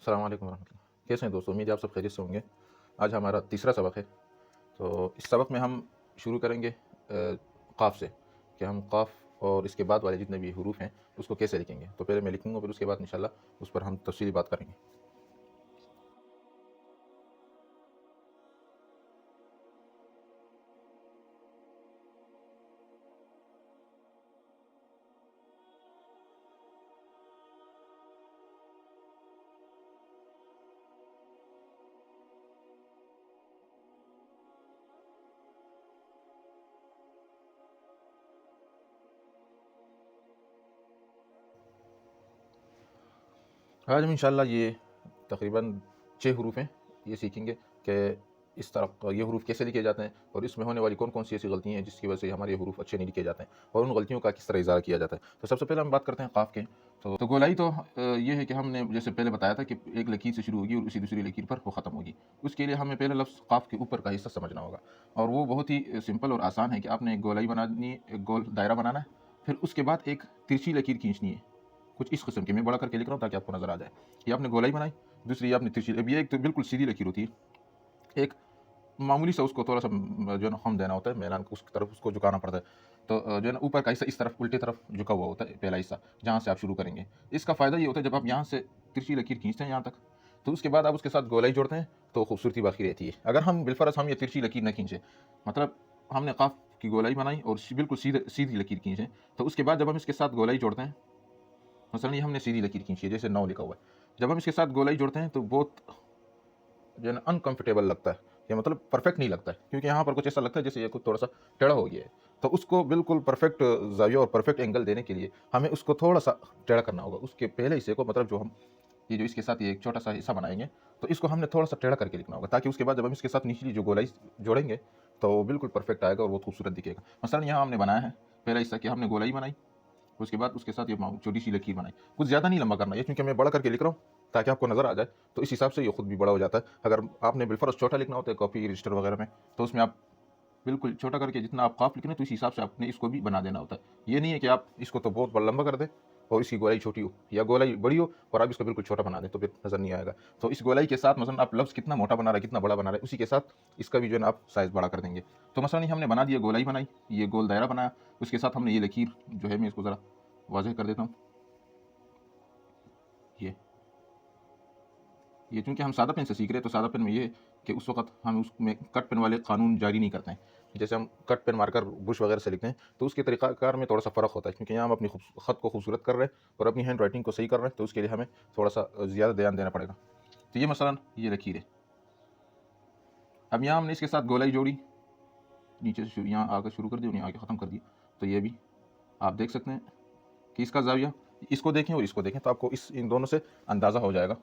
अस्सलाम वालेकुम वरहमतुल्लाह। कैसे हैं दोस्तों? उम्मीद है आप सब खैरियत से होंगे। आज हमारा तीसरा सबक है। तो इस सबक में हम शुरू करेंगे क़ाफ़ से, कि हम क़ाफ़ और इसके बाद वाले जितने भी हुरूफ़ हैं उसको कैसे लिखेंगे। तो पहले मैं लिखूँगा, फिर उसके बाद इंशाअल्लाह उस पर हम तफ़सीली बात करेंगे। आज हम इंशाअल्लाह ये तकरीबन 6 हुरूफ़ हैं, ये सीखेंगे कि इस तरह ये हुरूफ़ कैसे लिखे जाते हैं और इसमें होने वाली कौन-कौन सी ऐसी गलतियाँ हैं जिसकी वजह से हमारे हुरूफ़ अच्छे नहीं लिखे जाते हैं और उन गलतियों का किस तरह इज़ाला किया जाता है। तो सबसे पहले हम बात करते हैं क़ाफ़ की। तो गोलाई तो ये है कि हमने जैसे पहले बताया था कि एक लकीर से शुरू होगी और उसी दूसरी लकीर पर वो ख़त्म होगी। उसके लिए हमें पहले लफ्ज़ क़ाफ़ के ऊपर का हिस्सा समझना होगा और वो बहुत ही सिंपल और आसान है कि आपने एक गोलाई बनानी है, एक गोल दायरा बनाना है, फिर उसके बाद एक तिरछी लकीर खींचनी है। कुछ इस किस्म की, मैं बड़ा करके लिख रहा हूँ ताकि आपको नज़र आ जाए। ये आपने गोलाई बनाई, दूसरी ये आपने तिरछी। अब ये एक तो बिल्कुल सीधी लकीर होती है, एक मामूली सा उसको थोड़ा-सा जो है ना खम देना होता है, मैलान को उस तरफ उसको झुकाना पड़ता है। तो जो है ना ऊपर का हिस्सा इस तरफ उल्टी तरफ झुका हुआ होता है, पहला हिस्सा जहाँ से आप शुरू करेंगे। इसका फ़ायदा ये होता है जब आप यहाँ से तिरछी लकीर खींचते हैं यहाँ तक, तो उसके बाद आप उसके साथ गोलाई जोड़ते हैं तो खूबसूरती बाकी रहती है। अगर हम बिलफ़र्ज़ हम ये तिरछी लकीर न खींचे, मतलब हमने क़ाफ़ की गोलाई बनाई और बिल्कुल सीधी लकीर खींचे, तो उसके बाद जब हम इसके साथ गोलाई जोड़ते हैं, मसलन ये हमने सीधी लकीर खींची है जैसे 9 लिखा हुआ है, जब हम इसके साथ गोलाई जोड़ते हैं तो बहुत जो है ना अनकंफर्टेबल लगता है, या मतलब परफेक्ट नहीं लगता है, क्योंकि यहाँ पर कुछ ऐसा लगता है जैसे ये कुछ थोड़ा सा टेढ़ा हो गया है। तो उसको बिल्कुल परफेक्ट जाविया और परफेक्ट एंगल देने के लिए हमें उसको थोड़ा सा टेढ़ा करना होगा। उसके पहले हिस्से को, मतलब जो हम ये जो इसके साथ ये एक छोटा सा हिस्सा बनाएंगे, तो इसको हमने थोड़ा सा टेढ़ा करके लिखना होगा, ताकि उसके बाद जब हम इसके साथ निचली जो गोलाई जोड़ेंगे तो वो बिल्कुल परफेक्ट आएगा और बहुत खूबसूरत दिखेगा। मसलन यहाँ हमने बनाया है पहला हिस्सा कि हमने गोलाई बनाई, उसके बाद उसके साथ ये छोटी सी लकीर बनाई। कुछ ज़्यादा नहीं लंबा करना है, क्योंकि मैं बड़ा करके लिख रहा हूँ ताकि आपको नज़र आ जाए, तो इस हिसाब से ये खुद भी बड़ा हो जाता है। अगर आपने बिलफर्ज छोटा लिखना होता है कॉपी रजिस्टर वगैरह में, तो उसमें आप बिल्कुल छोटा करके जितना आप क़ाफ़ लिख रहे हैं, तो इस हिसाब से आपने इसको भी बना देना होता है। ये नहीं है कि आप इसको तो बहुत बड़ा लंबा कर दें और इसकी गोलाई छोटी हो, या गोलाई बड़ी हो और आप इसको बिल्कुल छोटा बना दें, तो फिर नज़र नहीं आएगा। तो इस गोलाई के साथ मसलन आप लफ्ज़ कितना मोटा बना रहे हैं, कितना बड़ा बना रहे हैं, उसी के साथ इसका भी जो है ना आप साइज़ बड़ा कर देंगे। तो मसलन ये हमने बना दिया, गोलाई बनाई, ये गोल दायरा बनाया, उसके साथ हमने ये लकीर जो है, मैं इसको ज़रा वाज़ेह कर देता हूँ। ये चूँकि हम सादा पेन से सीख रहे हैं, तो सादा पेन में ये है कि उस वक़्त हम उसमें कट पेन वाले कानून जारी नहीं करते हैं। जैसे हम कट पेन मारकर ब्रुश वगैरह से लिखते हैं, तो उसके तरीक़ाकार में थोड़ा-सा फ़र्क होता है, क्योंकि यहाँ हम अपनी ख़त को खूबसूरत कर रहे हैं और अपनी हैंड राइटिंग को सही कर रहे हैं, तो उसके लिए हमें थोड़ा-सा ज़्यादा ध्यान देना पड़ेगा। तो ये मसलन ये लकीर है। अब यहाँ हमने इसके साथ गोलाई जोड़ी, नीचे से यहाँ आकर शुरू कर दी और यहाँ आके ख़त्म कर दी। तो ये भी आप देख सकते हैं कि इसका ज़ाविया, इसको देखें और इसको देखें, तो आपको इन दोनों से अंदाज़ा हो जाएगा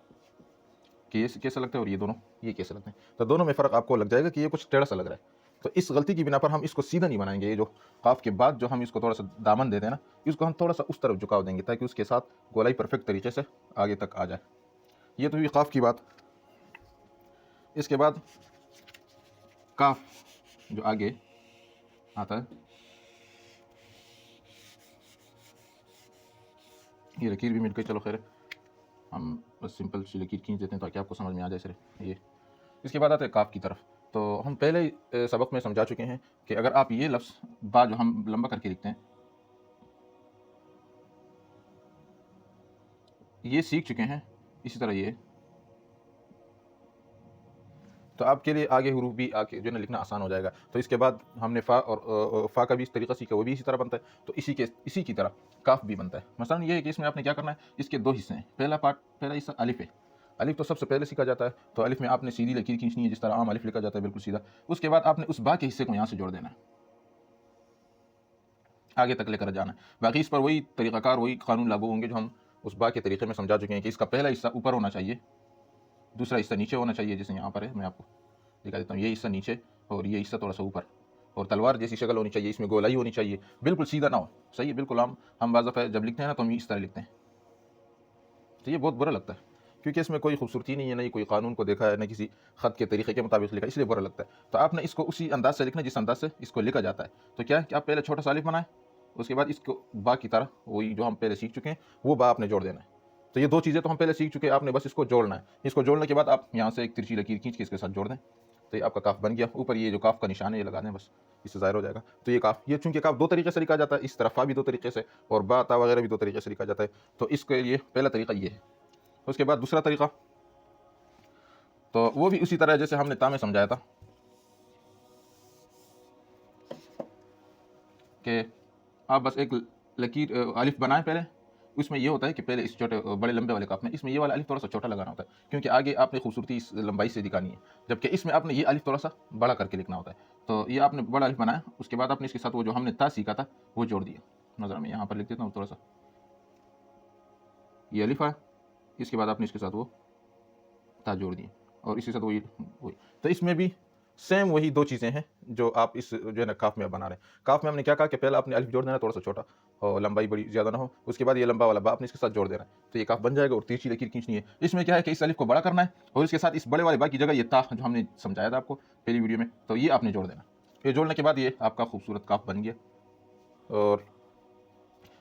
कि ये कैसा लगता है और ये दोनों ये कैसे लगते हैं। तो दोनों में फ़र्क आपको लग जाएगा कि ये कुछ टेढ़ा सा लग रहा है। तो इस गलती की बिना पर हम इसको सीधा नहीं बनाएंगे। ये जो क़ाफ़ के बाद जो हम इसको थोड़ा सा दामन देते हैं ना, इसको हम थोड़ा सा उस तरफ झुकाव देंगे ताकि उसके साथ गोलाई परफेक्ट तरीके से आगे तक आ जाए। ये तो हुई क़ाफ़ की बात। इसके बाद काफ़ जो आगे आता है, ये लकीर भी मिल गई, चलो खैर है, हम बस सिंपल सी लकीर खींच देते हैं ताकि आपको समझ में आ जाए सिर्फ ये। इसके बाद आते हैं काफ़ की तरफ। तो हम पहले सबक में समझा चुके हैं कि अगर आप ये लफ्ज़ बा जो हम लंबा करके लिखते हैं, ये सीख चुके हैं, इसी तरह ये, तो आपके लिए आगे हुरूफ भी आगे जो है ना लिखना आसान हो जाएगा। तो इसके बाद हमने फ़ा और फ़ा का भी इस तरीक़ा सीखा, वो भी इसी तरह बनता है। तो इसी की तरह काफ़ भी बनता है। मसलन ये है कि इसमें आपने क्या करना है, इसके 2 हिस्से हैं। पहला हिस्सा अलिफ़ है। अलिफ़ तो सबसे पहले सीखा जाता है, तो अलिफ़ में आपने सीधी लकीर खींचनी है जिस तरह आम अलिफ़ लिखा जाता है, बिल्कुल सीधा। उसके बाद आपने उस बा के हिस्से को यहाँ से जोड़ देना है, आगे तक लेकर जाना है। बाकी इस पर वही तरीक़ाकार, वही कानून लागू होंगे जो हम उस बा के तरीक़े में समझा चुके हैं कि इसका पहला हिस्सा ऊपर होना चाहिए, दूसरा हिस्सा नीचे होना चाहिए। जैसे यहाँ पर है, मैं आपको दिखा देता हूँ, ये हिस्सा नीचे और ये हिस्सा थोड़ा सा ऊपर, और तलवार जैसी शक्ल होनी चाहिए, इसमें गोलाई होनी चाहिए, बिल्कुल सीधा ना हो। सही है, बिल्कुल हम बाज़ दफ़ा जब लिखते हैं ना तो हम इस तरह लिखते हैं, तो ये बहुत बुरा लगता है, क्योंकि इसमें कोई खूबसूरती नहीं है, ना ही कोई कानून को देखा है, ना किसी ख़त के तरीक़े के मुताबिक लिखा, इसलिए बुरा लगता है। तो आपने इसको उसी अंदाज़ से लिखना जिस अंदाज़ से इसको लिखा जाता है। तो क्या है कि आप पहले छोटा सा अलिफ़ बनाएं, उसके बाद इसको बा की तरह वही जो हम पहले सीख चुके हैं वो बा आपने जोड़ देना है। तो ये 2 चीज़ें तो हम पहले सीख चुके हैं, आपने बस इसको जोड़ना है। इसको जोड़ने के बाद आप यहाँ से एक तिरछी लकीर खींच के इसके साथ जोड़ दें, तो ये आपका काफ बन गया। ऊपर ये जो काफ का निशान है ये लगा दें बस, इससे ज़ाहिर हो जाएगा। तो ये काफ, ये चूँकि काफ 2 तरीके से लिखा जाता है, इस तरह फा भी 2 तरीके से और बा ता वगैरह भी 2 तरीके से लिखा जाता है। तो इसके लिए पहला तरीका ये है। उसके बाद दूसरा तरीका, तो वो भी उसी तरह जैसे हमने ता में समझाया था कि आप बस एक लकीर अलिफ बनाएं पहले। उसमें ये होता है कि पहले इस छोटे बड़े लंबे वाले काफ में इसमें ये वाला अलिफ थोड़ा सा छोटा लगाना होता है, क्योंकि आगे आपने खूबसूरती इस लंबाई से दिखानी है, जबकि इसमें आपने ये अलिफ थोड़ा सा बड़ा करके लिखना होता है। तो ये आपने बड़ा अलिफ बनाया, उसके बाद आपने इसके साथ वो जो हमने ता सीखा था वो जोड़ दिया। नजर में यहाँ पर लिख देता हूँ थोड़ा सा, ये अलिफ आया, इसके बाद आपने इसके साथ वो ता जोड़ दिए और इसके साथ वही। तो इसमें भी सेम वही 2 चीज़ें हैं जो आप इस जो है ना काफ में बना रहे हैं। काफ में हमने क्या कहा कि पहले आपने अलिफ जोड़ देना थोड़ा सा छोटा और लंबाई बड़ी ज़्यादा ना हो, उसके बाद ये लंबा वाला बा आपने इसके साथ जोड़ देना है, तो ये काफ बन जाएगा और तिरछी लकीर खींचनी है। इसमें क्या है कि इस अलिफ को बड़ा करना है और इसके साथ इस बड़े वाले बा की जगह ये ता जो हमने समझाया था आपको पहली वीडियो में, तो ये आपने जोड़ देना। ये जोड़ने के बाद ये आपका खूबसूरत काफ बन गया और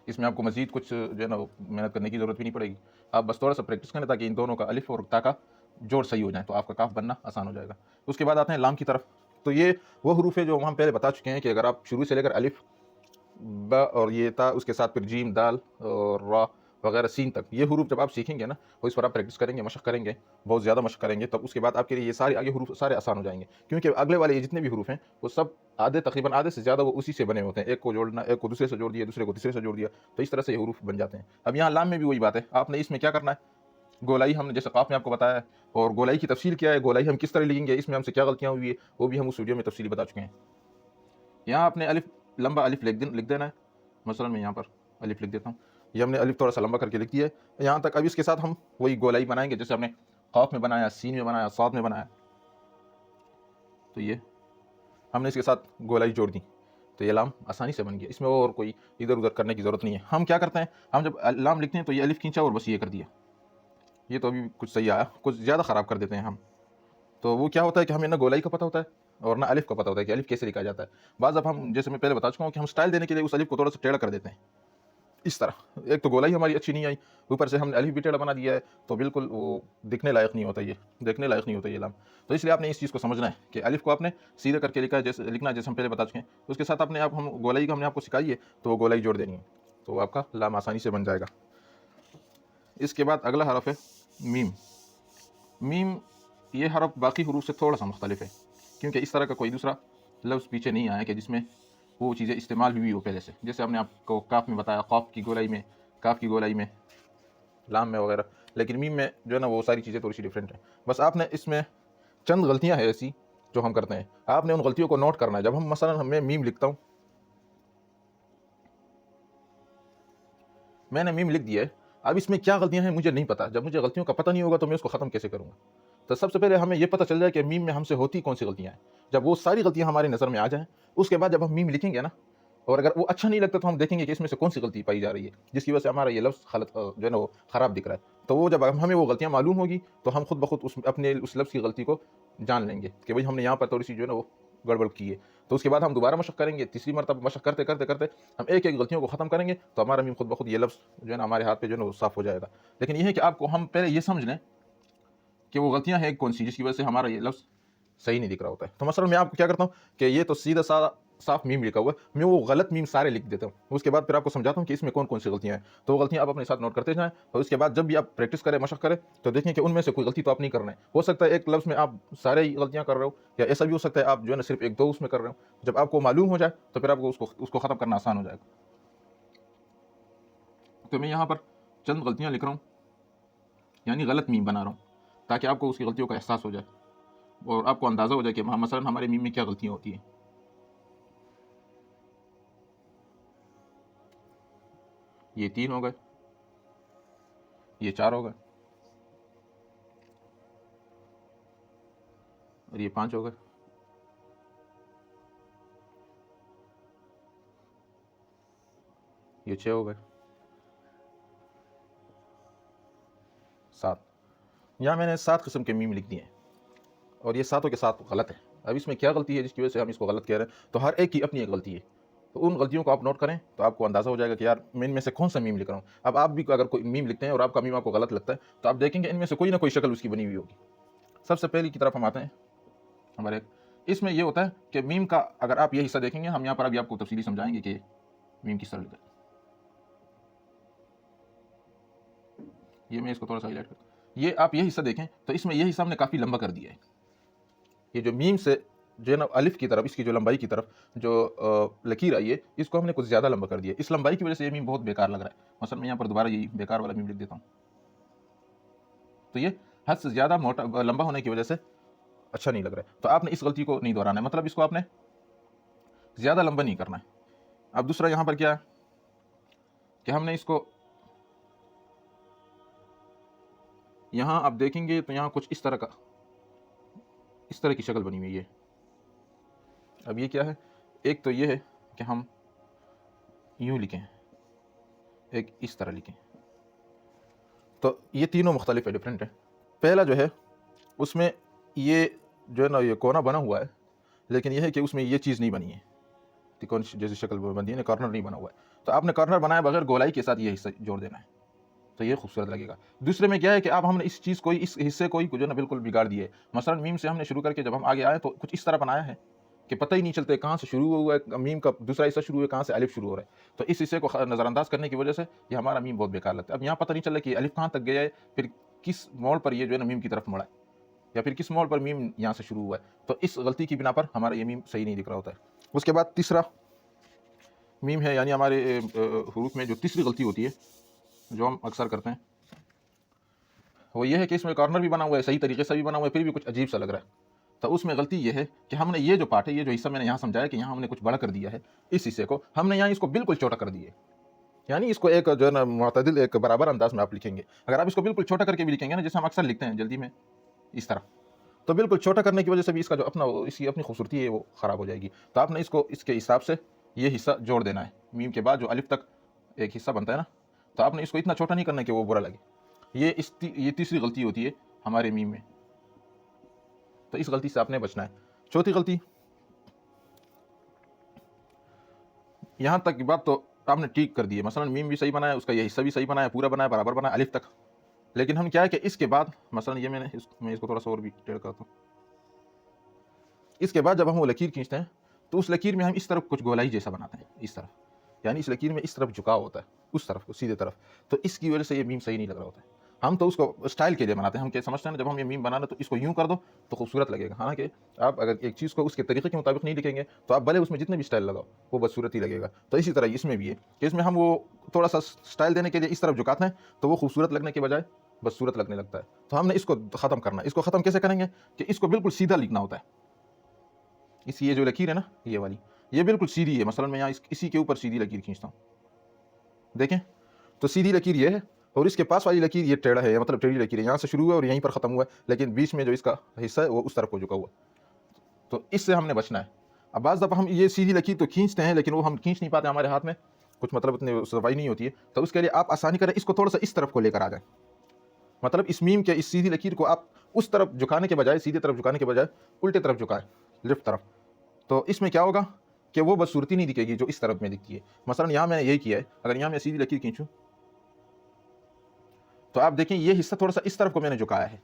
इसमें आपको मज़ीद कुछ जो है ना मेहनत करने की ज़रूरत भी नहीं पड़ेगी। आप बस थोड़ा सा प्रैक्टिस करें ताकि इन दोनों का अलिफ और ता का जोड़ सही हो जाए, तो आपका काफ बनना आसान हो जाएगा। उसके बाद आते हैं लाम की तरफ। तो ये वो हरूफ है जो हम पहले बता चुके हैं कि अगर आप शुरू से लेकर अलिफ, ब और ये ता, उसके साथ फिर जीम, दाल और रा वगैरह सीन तक, ये हरूफ जब आप सीखेंगे ना और इस पर आप प्रैक्टिस करेंगे, मशक करेंगे, बहुत ज़्यादा मशक करेंगे, तब उसके बाद आपके लिए ये सारे आगे हरूफ सारे आसान हो जाएंगे, क्योंकि अगले वाले ये जितने भी हरूफ हैं वो सब आधे, तकरीबन आधे से ज़्यादा वो उसी से बने होते हैं। एक को जोड़ना, एक को दूसरे से जोड़ दिया, दूसरे को तीसरे से जोड़ दिया, तो इस तरह से ये हरूफ बन जाते हैं। अब यहाँ लाम में भी वही बात है, आपने इसमें क्या करना है, गोलाई हमने जैसे काफ में आपको बताया है और गोलाई की तफसील क्या है, गोलाई हम किस तरह लिखेंगे, इसमें हमसे क्या गलतियाँ हुई है, वो भी हम उस वीडियो में तफसीली बता चुके हैं। यहाँ आपने अलिफ, लंबा अलिफ लिख देना है। मसलन मैं यहाँ पर अलिफ लिख देता हूँ, ये हमने अलिफ थोड़ा सा लंबा करके लिख दिया है यहाँ तक। अब इसके साथ हम वही गोलाई बनाएंगे जैसे हमने काफ में बनाया, सीन में बनाया, साद में बनाया। तो ये हमने इसके साथ गोलाई जोड़ दी, तो ये लाम आसानी से बन गया, इसमें और कोई इधर उधर करने की ज़रूरत नहीं है। हम क्या करते हैं, हम जब लाम लिखते हैं तो ये अलिफ खींचा और बस ये कर दिया, ये तो अभी कुछ सही आया, कुछ ज़्यादा ख़राब कर देते हैं हम। तो वो क्या होता है कि हमें ना गोलाई का पता होता है और ना अलिफ का पता होता है कि अलिफ कैसे लिखा जाता है। बाज़ अब हम, जैसे मैं पहले बता चुका हूँ, कि हम स्टाइल देने के लिए उस अलिफ को थोड़ा सा टेढ़ा कर देते हैं इस तरह। एक तो गोलाई हमारी अच्छी नहीं आई, ऊपर से हमने अलिफ भी टेढ़ा बना दिया है, तो बिल्कुल वो दिखने लायक नहीं होता, ये देखने लायक नहीं होता ये लाम। तो इसलिए आपने इस चीज़ को समझना है कि अलिफ को आपने सीधे करके लिखा है, जैसे लिखना है जैसे हम पहले बता चुके हैं। उसके साथ आपने आप हम गोलाई का हमने आपको सिखाई है, तो वो गोलाई जोड़ देनी है, तो आपका लाम आसानी से बन जाएगा। इसके बाद अगला हरफ है मीम। मीम ये हरफ बाकी हरूफ से थोड़ा सा मुख्तलिफ है, क्योंकि इस तरह का कोई दूसरा लफ्ज़ पीछे नहीं आया कि जिसमें वो चीज़ें इस्तेमाल हुई हो पहले से। जैसे हमने आपको काफ में बताया, काफ की गोलाई में, काफ की गोलाई में, लाम में वगैरह, लेकिन मीम में जो है ना वो सारी चीज़ें थोड़ी सी डिफरेंट हैं। बस आपने इसमें चंद गलतियाँ हैं ऐसी जो हम करते हैं, आपने उन गलतियों को नोट करना है। जब हम मसलन मैं मीम लिखता हूँ, मैंने मीम लिख दिया है, अब इसमें क्या गलतियाँ हैं मुझे नहीं पता। जब मुझे गलतियों का पता नहीं होगा तो मैं उसको ख़त्म कैसे करूँगा। तो सबसे पहले हमें ये पता चल जाए कि मीम में हमसे होती कौन सी गलतियाँ हैं। जब वो सारी गलतियाँ हमारी नज़र में आ जाएँ, उसके बाद जब हम मीम लिखेंगे ना, और अगर वो अच्छा नहीं लगता तो हम देखेंगे कि इसमें से कौन सी गलती पाई जा रही है जिसकी वजह से हमारा ये लफ्ज़ गलत जो है ना वो ख़राब दिख रहा है। तो वो जब हमें वो गलतियाँ मालूम होगी तो हम खुद ब खुद उस अपने उस लफ्ज़ की गलती को जान लेंगे कि भाई हमने यहाँ पर थोड़ी सी जो है ना वो गड़बड़ की है। तो उसके बाद हम दोबारा मशक करेंगे, तीसरी मरतबा मशक करते करते करते हम एक एक गलतियों को ख़त्म करेंगे, तो हमारा मीम खुद ब खुद ये लफ्ज़ जो है ना हमारे हाथ पे जो है ना वो साफ़ हो जाएगा। लेकिन ये है कि आपको हम पहले ये समझ लें कि वो गलतियाँ हैं कौन सी जिसकी वजह से हमारा ये लफ्ज़ सही नहीं दिख रहा होता है। तो मसलन मैं आपको क्या करता हूँ कि ये तो सीधा साधा साफ मीम लिखा हुआ है, मैं वो गलत मीम सारे लिख देता हूँ। उसके बाद फिर आपको समझाता हूँ कि इसमें कौन कौन सी गलतियाँ हैं। तो वो गलतियाँ आप अपने साथ नोट करते जाएँ और उसके बाद जब भी आप प्रैक्टिस करें, मशक करें, तो देखें कि उनमें से कोई गलती तो आप नहीं कर रहे हैं। हो सकता है एक लफ्ज़ में आप सारे ही गलतियाँ कर रहे हो, या ऐसा भी हो सकता है आप जो है ना सिर्फ एक दो उसमें कर रहे हो। जब आपको मालूम हो जाए तो फिर आपको उसको ख़त्म करना आसान हो जाएगा। तो मैं यहाँ पर चंद गलतियाँ लिख रहा हूँ, यानी गलत मीम बना रहा हूँ, ताकि आपको उसकी गलतियों का एहसास हो जाए और आपको अंदाज़ा हो जाए कि मसलन हमारे मीम में क्या गलतियाँ होती हैं। ये 3 हो गए, ये 4 हो गए, और ये 5 हो गए, ये 6 हो गए, 7। यहाँ मैंने 7 किस्म के मीम लिख दिए हैं और ये सातों के साथ गलत है। अब इसमें क्या गलती है जिसकी वजह से हम इसको गलत कह रहे हैं, तो हर एक की अपनी एक गलती है। तो उन गलतियों को आप नोट करें तो आपको अंदाज़ा हो जाएगा कि यार मैं इनमें से कौन सा मीम लिख रहा हूँ। अब आप भी अगर कोई मीम लिखते हैं और आपका मीम आपको गलत लगता है तो आप देखेंगे इनमें से कोई ना कोई शक्ल उसकी बनी हुई होगी। सबसे पहली की तरफ हम आते हैं हमारे, इसमें ये होता है कि मीम का अगर आप ये हिस्सा देखेंगे, हम यहाँ पर अभी आपको तफसीली समझाएंगे कि मीम किस तरह लिखा है। ये मैं इसको थोड़ा सा हाईलाइट करता हूँ। ये आप ये हिस्सा देखें तो इसमें ये हिस्सा हमने काफ़ी लंबा कर दिया है। ये जो मीम से जो है ना अलिफ की तरफ, इसकी जो लंबाई की तरफ जो लकीर आई है, इसको हमने कुछ ज़्यादा लंबा कर दिया। इस लंबाई की वजह से ये मीम बहुत बेकार लग रहा है। मसलन मैं यहाँ पर दोबारा यही बेकार वाला मीम लिख देता हूँ, तो ये हद से ज़्यादा मोटा लंबा होने की वजह से अच्छा नहीं लग रहा है। तो आपने इस गलती को नहीं दोहराना है, मतलब इसको आपने ज़्यादा लंबा नहीं करना है। अब दूसरा यहाँ पर क्या है कि हमने इसको यहाँ आप देखेंगे तो यहाँ कुछ इस तरह की शक्ल बनी हुई है। अब ये क्या है, एक तो ये है कि हम यूँ लिखें, एक इस तरह लिखें, तो ये तीनों मुख्तलिफ है, डिफरेंट है। पहला जो है उसमें ये जो है ना ये कोना बना हुआ है, लेकिन यह है कि उसमें ये चीज़ नहीं बनी है, तिकोन जैसी शक्ल बनती है ना, कॉर्नर नहीं बना हुआ है। तो आपने कॉर्नर बनाए बगैर गोलाई के साथ ये हिस्सा जोड़ देना है, तो ये खूबसूरत लगेगा। दूसरे में क्या है कि अब हमने इस चीज़ को, इस हिस्से को ही जो है ना बिल्कुल बिगाड़ दिए। मसलन मीम से हमने शुरू करके जब हम आगे आए तो कुछ इस तरह बनाया है कि पता ही नहीं चलता कहाँ से शुरू हुआ है मीम का दूसरा हिस्सा शुरू हुआ है, कहाँ से अलिफ शुरू हो रहा है। तो इस हिस्से को नज़रअंदाज करने की वजह से ये हमारा मीम बहुत बेकार लगता है। अब यहाँ पता नहीं चल रहा कि अलिफ कहाँ तक गया है, फिर किस मोड़ पर ये जो है ना मीम की तरफ मुड़ा है, या फिर किस मोड़ पर मीम यहाँ से शुरू हुआ है। तो इस गलती की बिना पर हमारा ये मीम सही नहीं दिख रहा होता है। उसके बाद तीसरा मीम है, यानी हमारे हरूफ में जो तीसरी गलती होती है जो हम अक्सर करते हैं, वो ये है कि इसमें कॉर्नर भी बना हुआ है, सही तरीके से भी बना हुआ है, फिर भी कुछ अजीब सा लग रहा है। तो उसमें गलती ये है कि हमने ये जो पार्ट है, ये जो हिस्सा मैंने यहाँ समझाया कि यहाँ हमने कुछ बड़ा कर दिया है, इस हिस्से को हमने यहाँ इसको बिल्कुल छोटा कर दिया है। यानी इसको एक जो है ना मुतदिल एक बराबर अंदाज में आप लिखेंगे। अगर आप इसको बिल्कुल छोटा करके भी लिखेंगे ना, जैसे हम अक्सर लिखते हैं जल्दी में इस तरह, तो बिल्कुल छोटा करने की वजह से भी इसका जो इसकी अपनी खूबसूरती है वो ख़राब हो जाएगी। तो आपने इसको इसके हिसाब से ये हिस्सा जोड़ देना है। मीम के बाद जो अलिफ तक एक हिस्सा बनता है ना, तो आपने इसको इतना छोटा नहीं करना कि वो बुरा लगे। ये तीसरी गलती होती है हमारे मीम में, तो इस गलती से आपने बचना है। चौथी गलती, यहाँ तक की बात तो आपने ठीक कर दी है, मसलन मीम भी सही बनाया, उसका ये हिस्सा भी सही बनाया, पूरा बनाया, बराबर बनाया अलिफ तक। लेकिन हम क्या है कि इसके बाद मसलन ये मैं इसको थोड़ा सा और भी टेढ़ करता हूँ। इसके बाद जब हम वो लकीर खींचते हैं तो उस लकीर में हम इस तरफ कुछ गोलाई जैसा बनाते हैं, इस तरफ, यानी इस लकीर में इस तरफ झुकाव होता है, उस तरफ को सीधे तरफ। तो इसकी वजह से ये मीम सही नहीं लग रहा होता है। हम तो उसको स्टाइल के लिए बनाते हैं, हम क्या समझते हैं ना, जब हम ये मीम बनाना तो इसको यूँ कर दो तो खूबसूरत लगेगा। हालांकि आप अगर एक चीज़ को उसके तरीके के मुताबिक नहीं लिखेंगे तो आप भले उसमें जितने भी स्टाइल लगाओ वो बदसूरत ही लगेगा। तो इसी तरह इसमें भी है कि इसमें हम वो थोड़ा सा स्टाइल देने के लिए इस तरफ झुकाते हैं तो वो खूबसूरत लगने के बजाय बदसूरत लगने लगता है। तो हमने इसको ख़त्म करना है। इसको ख़त्म कैसे करेंगे कि इसको बिल्कुल सीधा लिखना होता है। ये जो लकीर है ना, ये वाली, ये बिल्कुल सीधी है। मसलन मैं यहाँ इसी के ऊपर सीधी लकीर खींचता हूँ, देखें तो सीधी लकीर ये है, और इसके पास वाली लकीर ये टेढ़ा है, मतलब टेढ़ी लकीर है, यहाँ से शुरू हुआ और यहीं पर ख़त्म हुआ है, लेकिन बीच में जो इसका हिस्सा है वो उस तरफ को झुका हुआ। तो इससे हमने बचना है। अब बाज़ दफ़ा हम ये सीधी लकीर तो खींचते हैं, लेकिन वो हम खींच नहीं पाते, हमारे हाथ में कुछ मतलब इतनी सफाई नहीं होती है। तो उसके लिए आप आसानी करें, इसको थोड़ा सा इस तरफ को लेकर आ जाएं। मतलब इस मीम के इस सीधी लकीर को आप उस तरफ झुकाने के बजाय, सीधे तरफ झुकाने के बजाय उल्टे तरफ झुकाएं, लेफ्ट तरफ। तो इसमें क्या होगा कि वो बदसूरती नहीं दिखेगी जो इस तरफ में दिखती है। मसलन यहाँ मैंने यही किया है, अगर यहाँ मैं सीधी लकीर खींचूँ तो आप देखें ये हिस्सा थोड़ा सा इस तरफ को मैंने झुकाया है।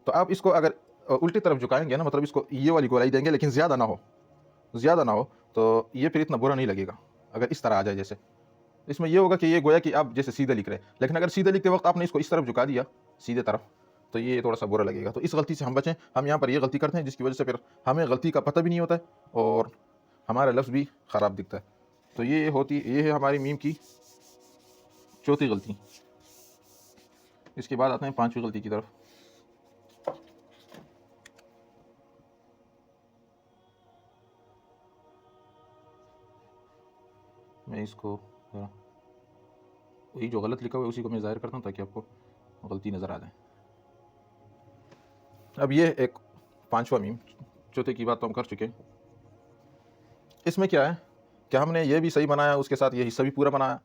तो आप इसको अगर उल्टी तरफ झुकाएंगे ना, मतलब इसको ये वाली गोलाई देंगे, लेकिन ज़्यादा ना हो, तो ये फिर इतना बुरा नहीं लगेगा। अगर इस तरह आ जाए, जैसे इसमें ये होगा कि ये गोया कि आप जैसे सीधे लिख रहे हैं, लेकिन अगर सीधे लिखते वक्त आपने इसको इस तरफ झुका दिया, सीधे तरफ, तो ये थोड़ा सा बुरा लगेगा। तो इस गलती से हम बचें। हम यहाँ पर ये गलती करते हैं जिसकी वजह से फिर हमें गलती का पता भी नहीं होता है और हमारा लफ्ज़ भी ख़राब दिखता है। तो ये है हमारी मीम की चौथी गलती। इसके बाद आते हैं पांचवी गलती की तरफ। मैं इसको वही जो गलत लिखा हुआ है उसी को मैं ज़ाहिर करता हूँ ताकि आपको गलती नज़र आ जाए। अब ये एक पांचवा मीम, चौथे की बात तो हम कर चुके हैं। इसमें क्या है कि हमने ये भी सही बनाया, उसके साथ ये हिस्सा भी पूरा बनाया,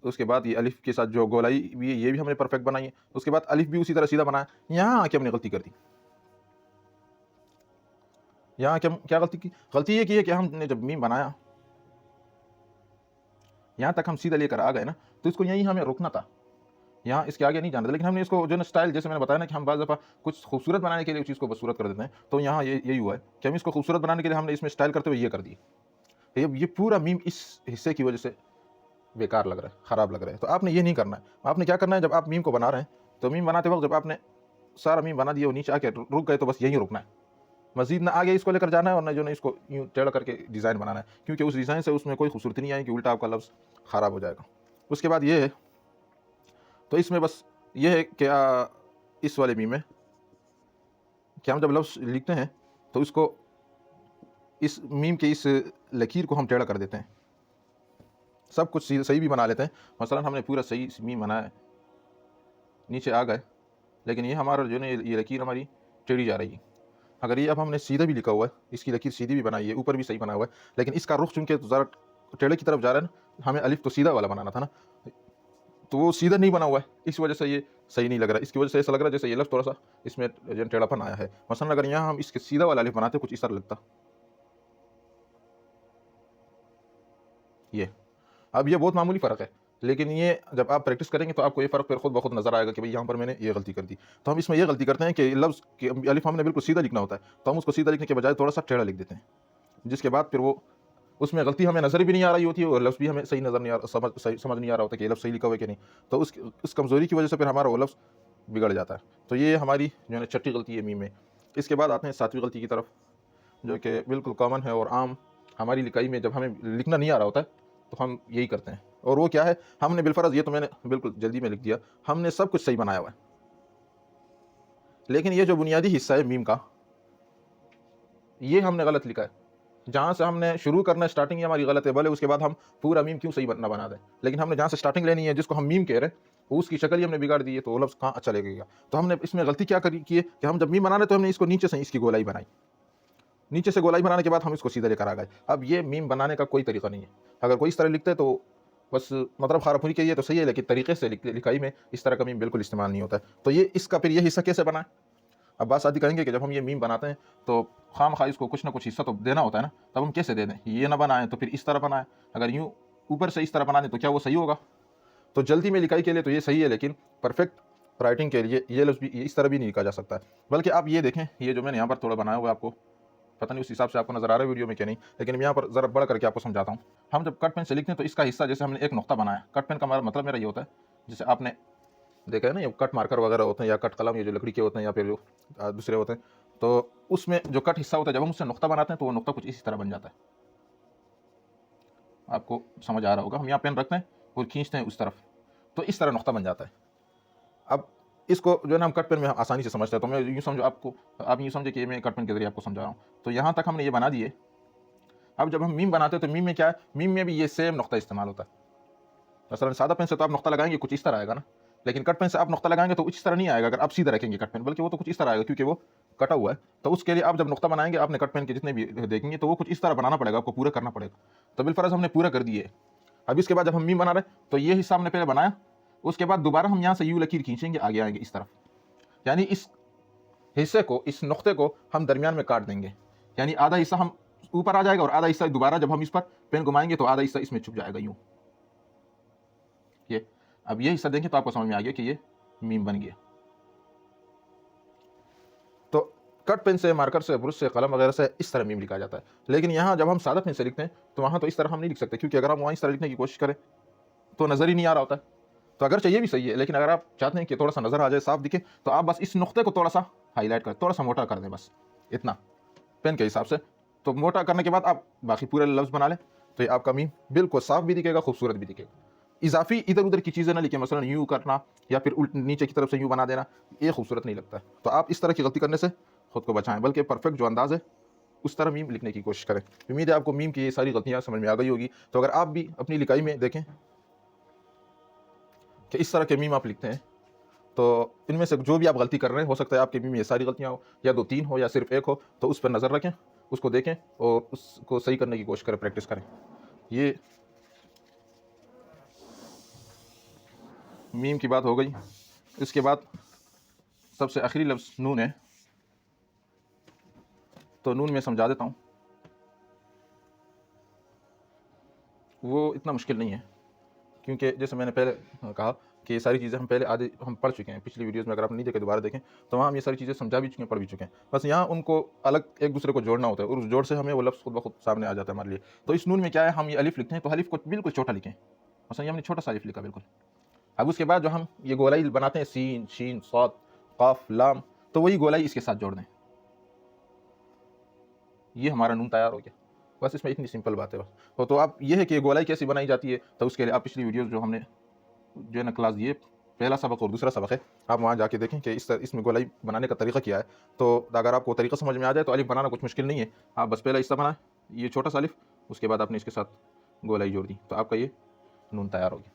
उसके बाद ये अलिफ के साथ जो गोलाई भी है ये भी हमने परफेक्ट बनाई है, उसके बाद अलिफ भी उसी तरह सीधा बनाया। यहाँ आके हमने गलती कर दी। यहाँ क्या गलती की? गलती ये की है कि हमने जब मीम बनाया यहाँ तक हम सीधा लेकर आ गए ना, तो इसको यहीं हमें रोकना था, यहाँ इसके आगे नहीं जाना था। लेकिन हमने इसको जो ना स्टाइल, जैसे मैंने बताया ना कि हम बाज़ दफ़ा कुछ खूबसूरत बनाने के लिए उस चीज़ को बदसूरत कर देते हैं, तो यहाँ ये यही हुआ है कि हम इसको खूबसूरत बनाने के लिए हमने इसमें स्टाइल करते हुए ये कर दी। ये पूरा मीम इस हिस्से की वजह से बेकार लग रहा है, ख़राब लग रहा है। तो आपने ये नहीं करना है। आपने क्या करना है, जब आप मीम को बना रहे हैं, तो मीम बनाते वक्त जब आपने सारा मीम बना दिया और नीचे आके रुक गए, तो बस यहीं रुकना है। मज़ीद ना आगे इसको लेकर जाना है और ना जो ना इसको यूँ टेढ़ा करके डिज़ाइन बनाना है, क्योंकि उस डिज़ाइन से उसमें कोई खूबसूरती नहीं आएगी, उल्टा आपका लफ्ज़ ख़राब हो जाएगा। उसके बाद ये है, तो इसमें बस ये है कि इस वाले मीम में कि हम जब लफ्ज़ लिखते हैं तो इसको, इस मीम के इस लकीर को हम टेढ़ा कर देते हैं। सब कुछ सही भी बना लेते हैं। मसलन हमने पूरा सही मीम बनाया, नीचे आ गए, लेकिन ये हमारा जो है ये लकीर हमारी टेढ़ी जा रही है। अगर ये अब हमने सीधा भी लिखा हुआ है, इसकी लकीर सीधी भी बनाई है, ऊपर भी सही बना हुआ है, लेकिन इसका रुख चूँकि ज़रा टेढ़े की तरफ जा रहा है ना, हमें अलिफ तो सीधा वाला बनाना था ना, तो वो सीधा नहीं बना हुआ है, इस वजह से ये सही नहीं लग रहा है। इसकी वजह से ऐसा लग रहा है जैसे ये लफ्ज़ थोड़ा-सा इसमें जो टेढ़ापन आया है। मसलन अगर यहाँ हम इसके सीधा वाला अलिफ बनाते, कुछ इस तरह लगता। ये अब ये बहुत मामूली फ़र्क है, लेकिन ये जब आप प्रैक्टिस करेंगे तो आपको ये फ़र्क फिर खुद ब खुद नज़र आएगा कि भाई यहाँ पर मैंने ये गलती कर दी। तो हम इसमें ये गलती करते हैं कि लफ्ज़ के अलिफ हमने बिल्कुल सीधा लिखना होता है, तो हम उसको सीधा लिखने के बजाय थोड़ा-सा टेढ़ा लिख देते हैं, जिसके बाद फिर वो उसमें गलती हमें नज़र भी नहीं आ रही होती है और लफ्ज़ भी हमें सही नज़र नहीं आ समझ नहीं आ रहा होता कि ये लफ्ज़ सही लिखा हुआ है कि नहीं। तो उस कमज़ोरी की वजह से फिर हमारा वो लफ्ज़ बिगड़ जाता है। तो ये हमारी जो है ना छठी गलती है मीम में। इसके बाद आते हैं सातवीं गलती की तरफ, जो कि बिल्कुल कॉमन है और आम हमारी लिखाई में, जब हमें लिखना नहीं आ रहा होता है तो हम यही करते हैं। और वो क्या है, हमने बिलफ़र्ज़, ये तो मैंने बिल्कुल जल्दी में लिख दिया, हमने सब कुछ सही बनाया हुआ है, लेकिन ये जो बुनियादी हिस्सा है मीम का, ये हमने गलत लिखा है। जहाँ से हमने शुरू करना है, स्टार्टिंग ही हमारी गलत है, भले उसके बाद हम पूरा मीम क्यों सही ना बना दें, लेकिन हमने जहाँ से स्टार्टिंग लेनी है, जिसको हम मीम कह रहे हैं, उसकी शक्ल ही हमने बिगाड़ दी है, तो वो लफ्ज़ कहाँ अच्छा लगेगा। तो हमने इसमें गलती क्या करी की है कि हम जब मीम बना रहे तो हमने इसको नीचे से इसकी गोलाई बनाई, नीचे से गोलाई बनाने के बाद हम इसको सीधा लेकर आ गए। अब ये मीम बनाने का कोई तरीका नहीं है। अगर कोई इस तरह लिखता है तो बस मतलब खारफुनी के लिए तो सही है, लेकिन तरीके से लिखाई में इस तरह का मीम बिल्कुल इस्तेमाल नहीं होता है। तो ये इसका फिर ये हिस्सा कैसे बना है? अब बात शादी करेंगे कि जब हम ये मीम बनाते हैं तो खामखा इसको कुछ ना कुछ हिस्सा तो देना होता है ना, तब हम कैसे दे दें? ये ना बनाएं तो फिर इस तरह बनाएं, अगर यूँ ऊपर से इस तरह बना दें तो क्या वो सही होगा? तो जल्दी में लिखाई के लिए तो ये सही है, लेकिन परफेक्ट राइटिंग के लिए ये लफ्ज़ भी इस तरह भी नहीं लिखा जा सकता है। बल्कि आप ये देखें, ये जो मैंने यहाँ पर थोड़ा बनाया हुआ है, आपको पता नहीं उस हिसाब से आपको नज़र आ रहा है वीडियो में क्या नहीं, लेकिन मैं यहाँ पर ज़रा बड़ा करके आपको समझाता हूँ। हम जब कट पेन से लिखते हैं तो इसका हिस्सा, जैसे हमने एक नुक्ता बनाया, कट पेन का मतलब मेरा ये होता है, जैसे आपने देखा है ना, ये कट मार्कर वगैरह होते हैं या कट कलम, ये जो लकड़ी के होते हैं या फिर जो दूसरे होते हैं, तो उसमें जो कट हिस्सा होता है, जब हम उससे नुक्ता बनाते हैं तो वो नुक्ता कुछ इसी तरह बन जाता है। आपको समझ आ रहा होगा, हम यहाँ पेन रखते हैं और खींचते हैं उस तरफ, तो इस तरह नुक्ता बन जाता है। अब इसको जो है ना हम कट पेन में आसानी से समझते हैं, तो मैं यूँ समझो आपको, आप यूँ समझे कि मैं कट पेन के जरिए आपको समझा रहा हूँ। तो यहाँ तक हमने ये बना दिए। अब जब हम मीम बनाते हैं तो मीम में क्या है, मीम में भी ये सेम नुक्ता इस्तेमाल होता है। मसलन सादा पेन से तो आप नुक्ता लगाएंगे कुछ इस तरह आएगा ना, लेकिन कट पेन से आप नुक्ता लगाएंगे तो इस तरह नहीं आएगा अगर आप सीधा रखेंगे कट पेन, बल्कि वो तो कुछ इस तरह आएगा क्योंकि वो कटा हुआ है। तो उसके लिए आप जब नुक्ता बनाएंगे, आपने कट पेन के जितने भी देखेंगे तो वो कुछ इस तरह बनाना पड़ेगा, आपको पूरा करना पड़ेगा। तो बिलफर्ज हमने पूरा कर दिए। अब इसके बाद जब हम मीम बना रहे हैं तो ये हिस्सा हमने पहले बनाया, उसके बाद दोबारा हम यहाँ से यू लकीर खींचेंगे, आगे आएंगे इस तरफ, यानी इस हिस्से को, इस नुक्ते को हम दरमियान में काट देंगे, यानी आधा हिस्सा हम ऊपर आ जाएगा और आधा हिस्सा दोबारा जब हम इस पर पेन घुमाएंगे तो आधा हिस्सा इसमें छुप जाएगा यूं। ये अब ये हिस्सा देखें तो आपको समझ में आ गया कि ये मीम बन गया। तो कट पेन से, मार्कर से, ब्रश से, कलम वगैरह से इस तरह मीम लिखा जाता है। लेकिन यहाँ जब हम सादा पेन से लिखते हैं तो वहाँ तो इस तरह हम नहीं लिख सकते, क्योंकि अगर हम वहाँ इस तरह लिखने की कोशिश करें तो नज़र ही नहीं आ रहा होता है। तो अगर चाहिए भी सही है, लेकिन अगर आप चाहते हैं कि थोड़ा सा नज़र आ जाए, साफ दिखे, तो आप बस इस नुक्ते को थोड़ा सा हाईलाइट करें, थोड़ा सा मोटा कर दें, बस इतना पेन के हिसाब से। तो मोटा करने के बाद आप बाकी पूरे लफ्ज़ बना लें, तो ये आपका मीम बिल्कुल साफ भी दिखेगा, खूबसूरत भी दिखेगा। इजाफी इधर उधर की चीज़ें ना लिखें, मसलन यूँ करना या फिर उल्ट नीचे की तरफ से यूँ बना देना, ये खूबसूरत नहीं लगता है। तो आप इस तरह की गलती करने से खुद को बचाएं, बल्कि परफेक्ट जो अंदाज़ है उस तरह मीम लिखने की कोशिश करें। उम्मीद है आपको मीम की ये सारी गलतियाँ समझ में आ गई होगी। तो अगर आप भी अपनी लिखाई में देखें कि इस तरह के मीम आप लिखते हैं, तो इनमें से जो भी आप गलती कर रहे हैं, हो सकता है आपकी मीम में ये सारी गलतियाँ हो, या 2-3 हो, या सिर्फ एक हो, तो उस पर नज़र रखें, उसको देखें और उसको सही करने की कोशिश करें, प्रैक्टिस करें। ये मीम की बात हो गई। इसके बाद सबसे आखिरी लफ्ज़ नून है, तो नून मैं समझा देता हूँ। वो इतना मुश्किल नहीं है, क्योंकि जैसे मैंने पहले कहा कि ये सारी चीज़ें हम पहले आधे हम पढ़ चुके हैं पिछली वीडियोज़ में, अगर आपने नहीं देखे दोबारा देखें तो वहाँ हम ये सारी चीज़ें समझा भी चुके हैं, पढ़ भी चुके हैं। बस यहाँ उनको अलग एक दूसरे को जोड़ना होता है और उस जोड़ से हमें वो लफ्ज़ खुद ब खुद सामने आ जाता है हमारे लिए। तो इस नून में क्या है, हम ये अलिफ लिखते हैं तो अलिफ को बिल्कुल छोटा लिखें, मसलन ये हमने छोटा सा अलिफ लिखा बिल्कुल। अब उसके बाद जो हम ये गोलाई बनाते हैं सीन, शीन, साद, काफ, लाम, तो वही गोलाई इसके साथ जोड़ दें, ये हमारा नून तैयार हो गया। बस इसमें इतनी सिंपल बात है बस। तो आप ये है कि गोलाई कैसे बनाई जाती है, तो उसके लिए आप पिछली वीडियोज़ जो हमने जो है ना क्लास दिए, पहला सबक और दूसरा सबक है, आप वहाँ जाके देखें कि इसमें गोलाई बनाने का तरीका क्या है। तो अगर आपको तरीका समझ में आ जाए तो अलिफ बनाना कुछ मुश्किल नहीं है। आप बस पहला हिस्सा बनाएं, ये छोटा सा अलिफ, उसके बाद आपने इसके साथ गोलाई जोड़ दी, तो आपका ये नून तैयार हो गया।